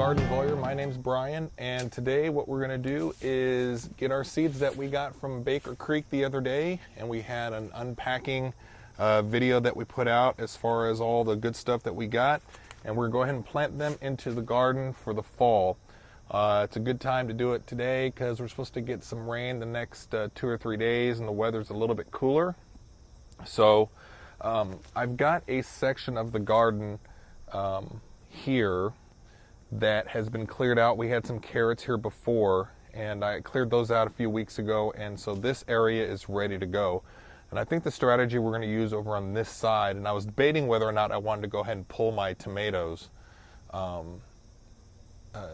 theGardenVoyeur. My name's Brian, and today what we're going to do is get our seeds that we got from Baker Creek the other day, and we had an unpacking video that we put out as far as all the good stuff that we got, and we're going to go ahead and plant them into the garden for the fall. It's a good time to do it today because we're supposed to get some rain the next 2 or 3 days, and the weather's a little bit cooler. So I've got a section of the garden here that has been cleared out. We had some carrots here before, and I cleared those out a few weeks ago, and so this area is ready to go. And I think the strategy we're going to use over on this side, and I was debating whether or not I wanted to go ahead and pull my tomatoes,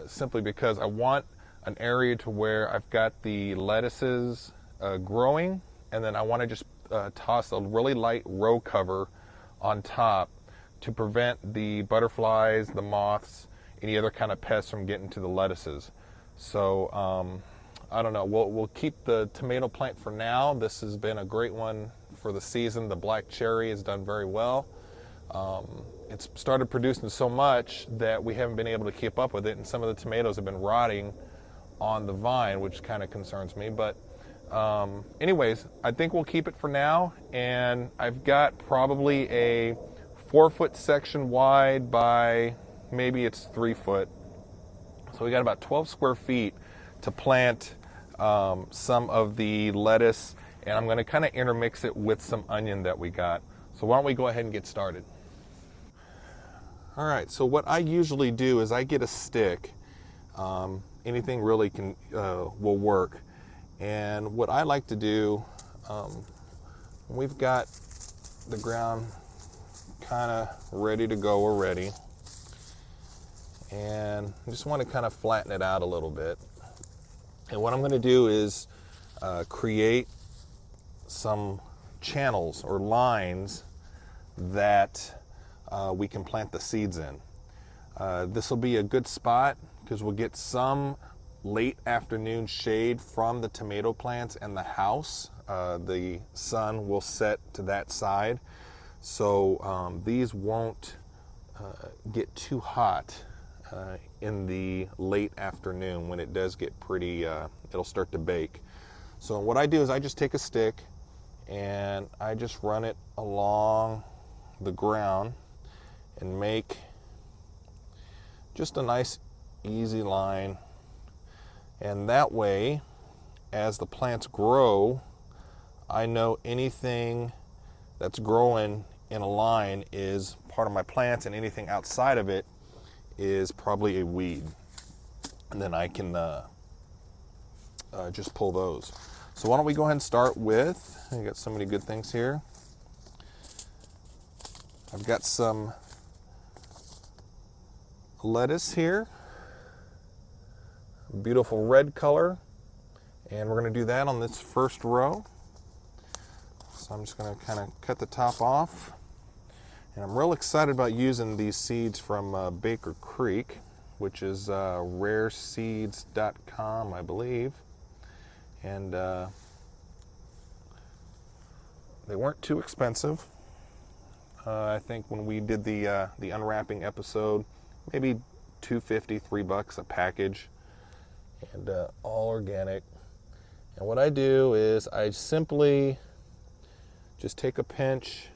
simply because I want an area to where I've got the lettuces growing, and then I want to just toss a really light row cover on top to prevent the butterflies, the moths, any other kind of pests from getting to the lettuces. So I don't know, we'll keep the tomato plant for now. This has been a great one for the season. The black cherry has done very well. It's started producing so much that we haven't been able to keep up with it, and some of the tomatoes have been rotting on the vine, which kind of concerns me. But anyways, I think we'll keep it for now, and I've got probably a 4-foot section wide by maybe it's 3 foot. So we got about 12 square feet to plant some of the lettuce, and I'm going to kind of intermix it with some onion that we got. So why don't we go ahead and get started. All right, so what I usually do is I get a stick. Anything really will work. And what I like to do, we've got the ground kind of ready to go already, and I just want to kind of flatten it out a little bit. And what I'm going to do is create some channels or lines that we can plant the seeds in. This will be a good spot because we'll get some late afternoon shade from the tomato plants and the house. The sun will set to that side, so these won't get too hot in the late afternoon. When it does get pretty, it'll start to bake. So what I do is I just take a stick and I just run it along the ground and make just a nice easy line. And that way, as the plants grow, I know anything that's growing in a line is part of my plants, and anything outside of it is probably a weed. And then I can just pull those. So why don't we go ahead and start with, I got so many good things here. I've got some lettuce here. Beautiful red color, and we're going to do that on this first row. So I'm just going to kind of cut the top off, and I'm real excited about using these seeds from Baker Creek, which is rareseeds.com, I believe, and they weren't too expensive. I think when we did the unwrapping episode, maybe $2.50, $3 a package. And all organic. And what I do is I simply just take a pinch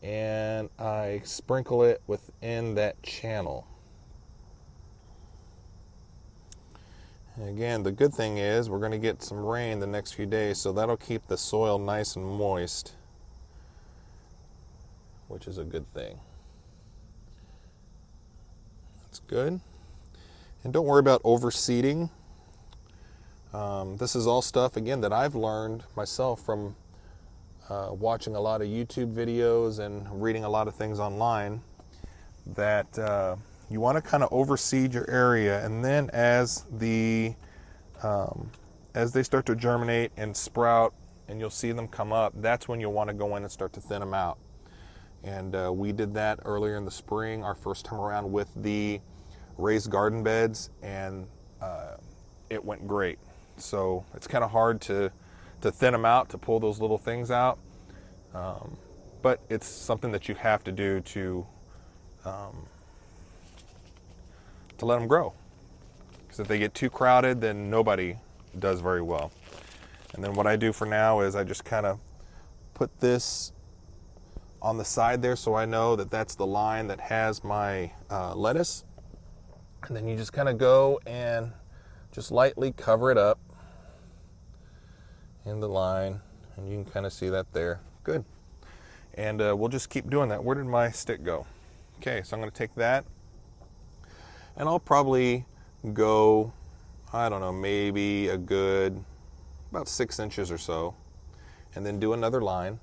and I sprinkle it within that channel. And again, the good thing is we're going to get some rain the next few days, so that'll keep the soil nice and moist, which is a good thing. That's good. And don't worry about overseeding. This is all stuff, again, that I've learned myself from watching a lot of YouTube videos and reading a lot of things online, that you want to kind of overseed your area, and then as they start to germinate and sprout and you'll see them come up, that's when you'll want to go in and start to thin them out. And we did that earlier in the spring, our first time around with the raised garden beds, and it went great. So it's kind of hard to thin them out, to pull those little things out, but it's something that you have to do to to let them grow. Because if they get too crowded, then nobody does very well. And then what I do for now is I just kind of put this on the side there so I know that that's the line that has my lettuce. And then you just kind of go and just lightly cover it up in the line, and you can kind of see that there. Good. And we'll just keep doing that. Where did my stick go? Okay, so I'm going to take that, and I'll probably go, I don't know, maybe a good about 6 inches or so, and then do another line.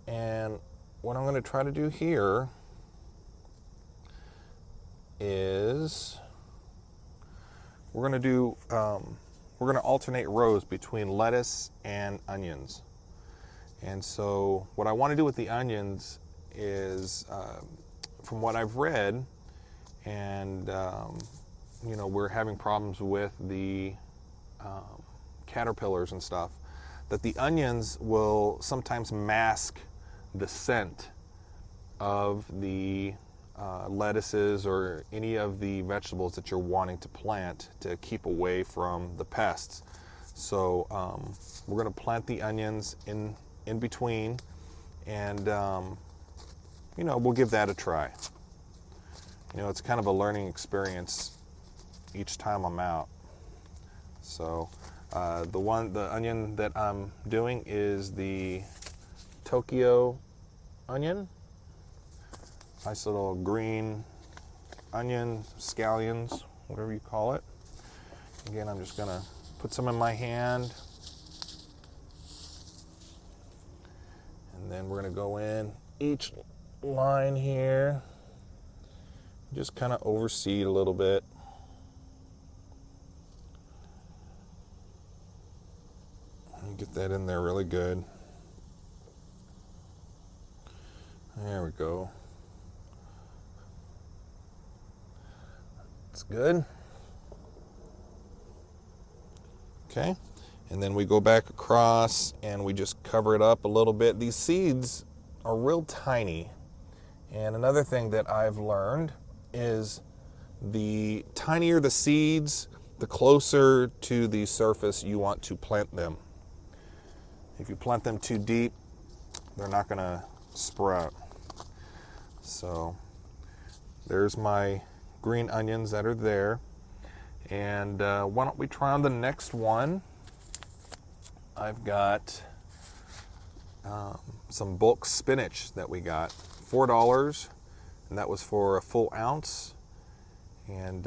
And what I'm going to try to do here is we're going to alternate rows between lettuce and onions. And so what I want to do with the onions is, from what I've read, and we're having problems with the caterpillars and stuff, that the onions will sometimes mask the scent of the lettuces or any of the vegetables that you're wanting to plant to keep away from the pests. So we're going to plant the onions in between, and we'll give that a try. It's kind of a learning experience each time I'm out. So the onion that I'm doing is the Tokyo onion. Nice little green onion, scallions, whatever you call it. Again, I'm just gonna put some in my hand, and then we're gonna go in each line here, just kind of overseed a little bit. And get that in there really good. There we go. That's good. Okay, and then we go back across and we just cover it up a little bit. These seeds are real tiny, and another thing that I've learned is the tinier the seeds, the closer to the surface you want to plant them. If you plant them too deep, they're not going to sprout. So there's my green onions that are there. And why don't we try on the next one? I've got some bulk spinach that we got, $4, and that was for a full ounce. And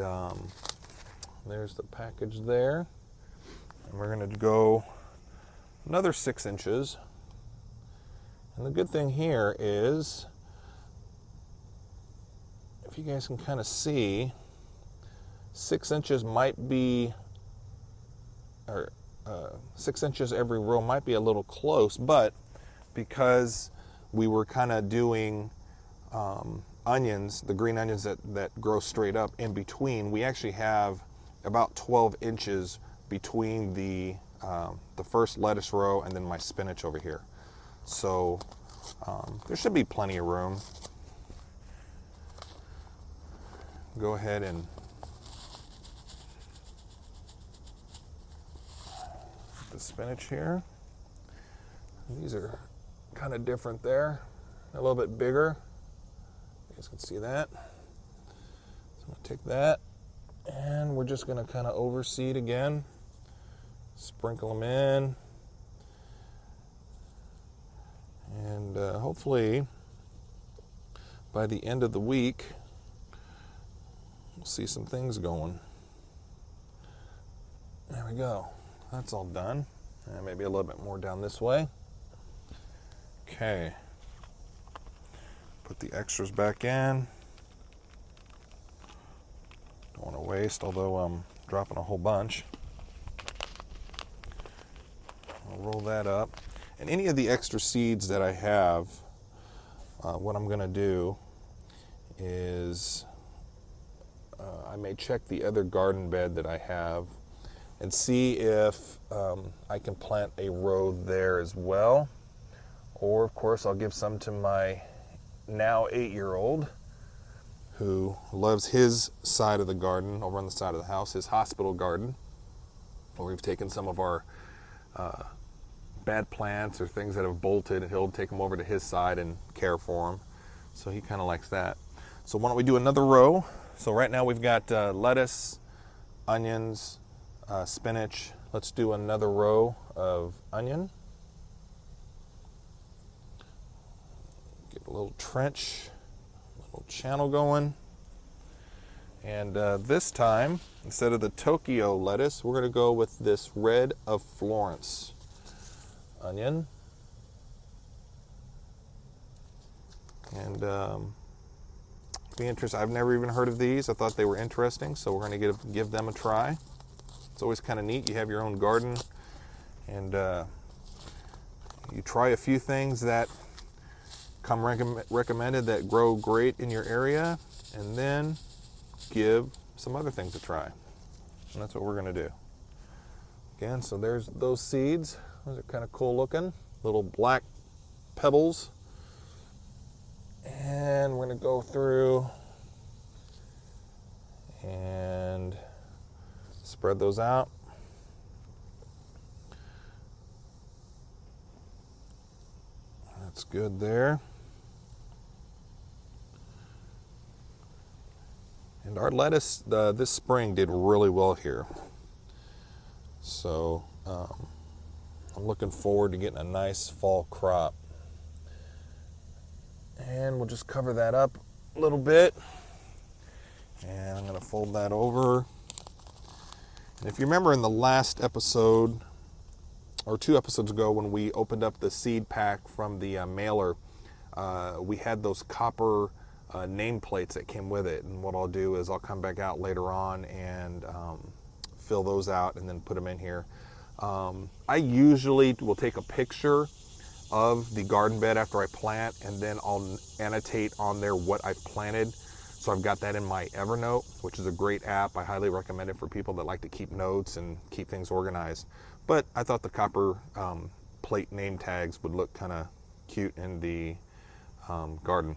there's the package there. And we're going to go another 6 inches. And the good thing here is, if you guys can kind of see, 6 inches might be, or 6 inches every row might be a little close, but because we were kind of doing onions, the green onions that grow straight up in between, we actually have about 12 inches between the first lettuce row and then my spinach over here. So there should be plenty of room. Go ahead and put the spinach here. These are kind of different there, a little bit bigger. You guys can see that. So I'm going to take that, and we're just going to kind of overseed again, sprinkle them in, and hopefully by the end of the week we'll see some things going. There we go. That's all done. And maybe a little bit more down this way. Okay. Put the extras back in. Don't want to waste, although I'm dropping a whole bunch. I'll roll that up. And any of the extra seeds that I have, what I'm going to do is I may check the other garden bed that I have and see if I can plant a row there as well. Or, of course, I'll give some to my now 8-year-old who loves his side of the garden over on the side of the house, his hospital garden, where we've taken some of our bad plants or things that have bolted, and he'll take them over to his side and care for them. So he kind of likes that. So why don't we do another row? So right now we've got lettuce, onions, spinach. Let's do another row of onion. Get a little trench, a little channel going. And this time, instead of the Tokyo lettuce, we're going to go with this Red of Florence onion. And be interesting. I've never even heard of these. I thought they were interesting, so we're going to give them a try. It's always kind of neat. You have your own garden, and you try a few things that come recommended that grow great in your area, and then give some other things a try. And that's what we're going to do. Again, so there's those seeds. Those are kind of cool looking. Little black pebbles. And we're going to go through and spread those out. That's good there. And our lettuce this spring did really well here. So I'm looking forward to getting a nice fall crop. And we'll just cover that up a little bit. And I'm going to fold that over. And if you remember in the last episode, or 2 episodes ago, when we opened up the seed pack from the mailer, we had those copper nameplates that came with it. And what I'll do is I'll come back out later on and fill those out and then put them in here. I usually will take a picture of the garden bed after I plant, and then I'll annotate on there what I've planted. So I've got that in my Evernote, which is a great app. I highly recommend it for people that like to keep notes and keep things organized. But I thought the copper plate name tags would look kind of cute in the garden.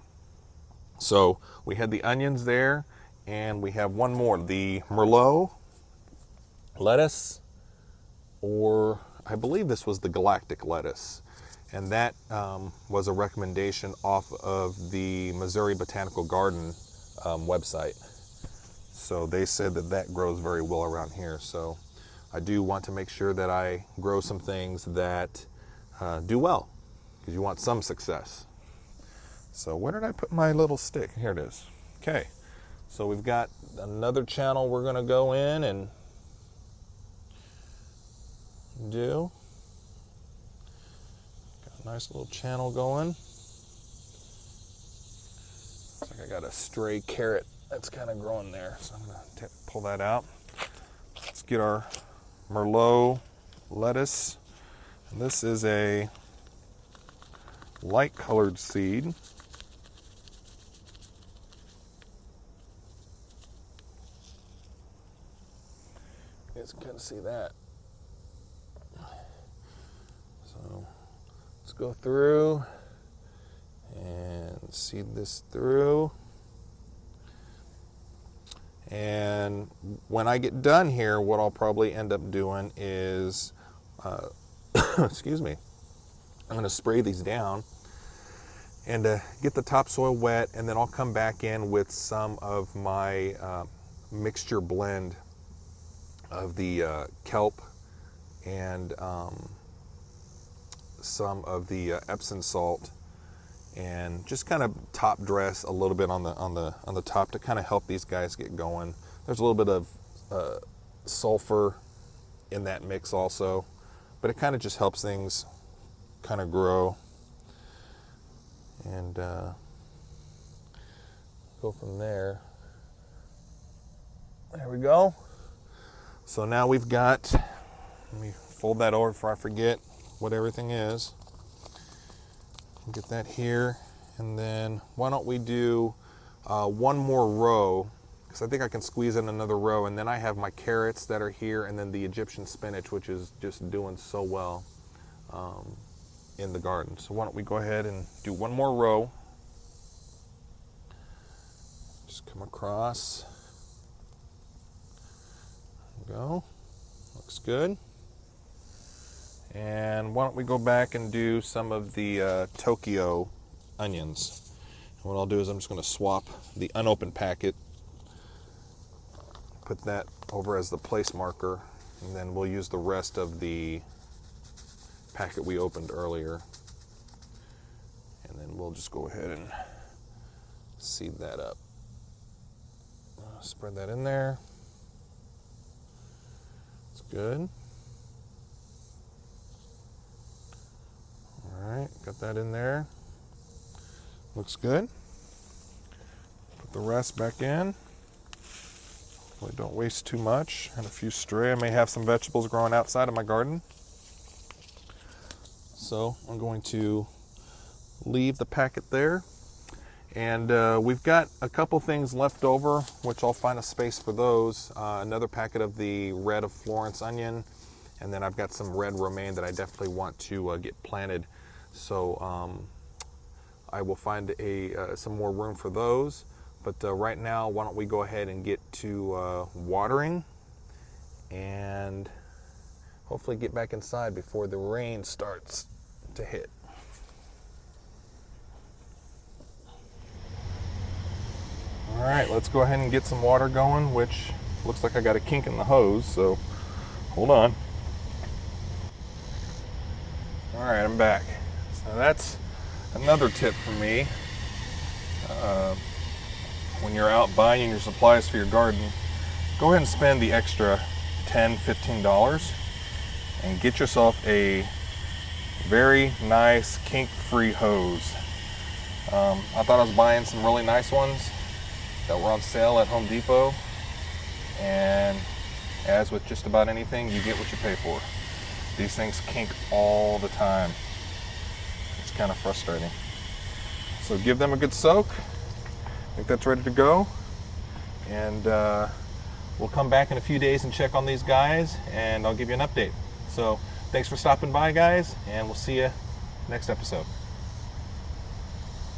So we had the onions there, and we have one more, the Merlot lettuce, or I believe this was the Galactic lettuce. And that was a recommendation off of the Missouri Botanical Garden website. So they said that that grows very well around here. So I do want to make sure that I grow some things that do well, because you want some success. So where did I put my little stick? Here it is. Okay, so we've got another channel we're going to go in and do. Nice little channel going. Looks like I got a stray carrot that's kind of growing there, so I'm going to pull that out. Let's get our Merlot lettuce. And this is a light colored seed. You guys can kind of see that. So let's go through and seed this through. And when I get done here, what I'll probably end up doing is, excuse me, I'm going to spray these down and get the topsoil wet, and then I'll come back in with some of my mixture blend of the kelp and some of the Epsom salt, and just kind of top dress a little bit on the top to kind of help these guys get going. There's a little bit of sulfur in that mix also, but it kind of just helps things kind of grow, and go from there. There we go. So now we've got, let me fold that over before I forget what everything is. Get that here, and then why don't we do one more row, because I think I can squeeze in another row, and then I have my carrots that are here, and then the Egyptian spinach, which is just doing so well in the garden. So why don't we go ahead and do one more row. Just come across. There we go. Looks good. And why don't we go back and do some of the Tokyo onions. And what I'll do is I'm just going to swap the unopened packet, put that over as the place marker, and then we'll use the rest of the packet we opened earlier. And then we'll just go ahead and seed that up. Spread that in there. It's good. All right, got that in there. Looks good. Put the rest back in. Hopefully don't waste too much. And a few stray. I may have some vegetables growing outside of my garden. So I'm going to leave the packet there. And we've got a couple things left over, which I'll find a space for those. Another packet of the red of Florence onion. And then I've got some red romaine that I definitely want to get planted. So I will find some more room for those. But right now, why don't we go ahead and get to watering and hopefully get back inside before the rain starts to hit. All right, let's go ahead and get some water going, which looks like I got a kink in the hose, so hold on. All right, I'm back. So that's another tip for me. When you're out buying your supplies for your garden, go ahead and spend the extra $10, $15 and get yourself a very nice kink-free hose. I thought I was buying some really nice ones that were on sale at Home Depot, and as with just about anything, you get what you pay for. These things kink all the time. It's kind of frustrating. So give them a good soak. I think that's ready to go, and we'll come back in a few days and check on these guys, and I'll give you an update. So thanks for stopping by, guys, and we'll see you next episode.